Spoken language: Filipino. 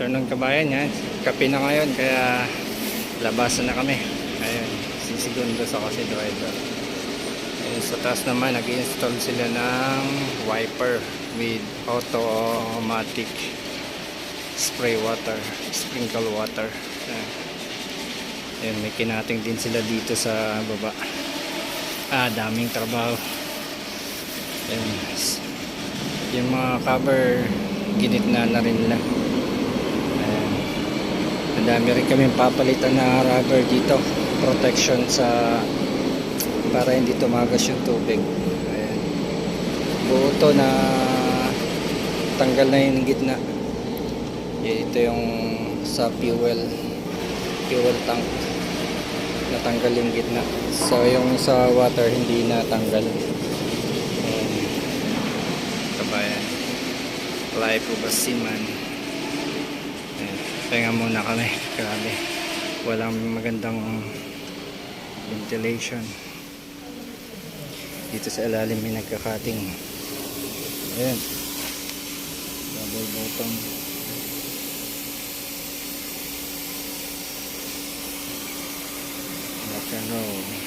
afternoon kabayan yan. Kape na ngayon kaya labasan na kami. Ayun, sisigundo sa kasi driver. Ayun, sa taas naman nag-install sila ng wiper with automatic spray water, sprinkle water. Ayun, may kinating din sila dito sa baba. Daming trabaho. Ayun, yung mga cover ginitna na rin nila. Ang dami rin kami papalitan na rubber dito, protection sa para hindi tumagas yung tubig. Ayan. Buo to na tanggal na yung gitna. Ito yung sa fuel tank natanggal yung gitna, so yung sa water hindi natanggal. Kabayan, live po ba siman. Pahinga muna kami, grabe walang magandang ventilation dito sa ilalim. May nagkakating. Ayan, double bottom. Rock and roll.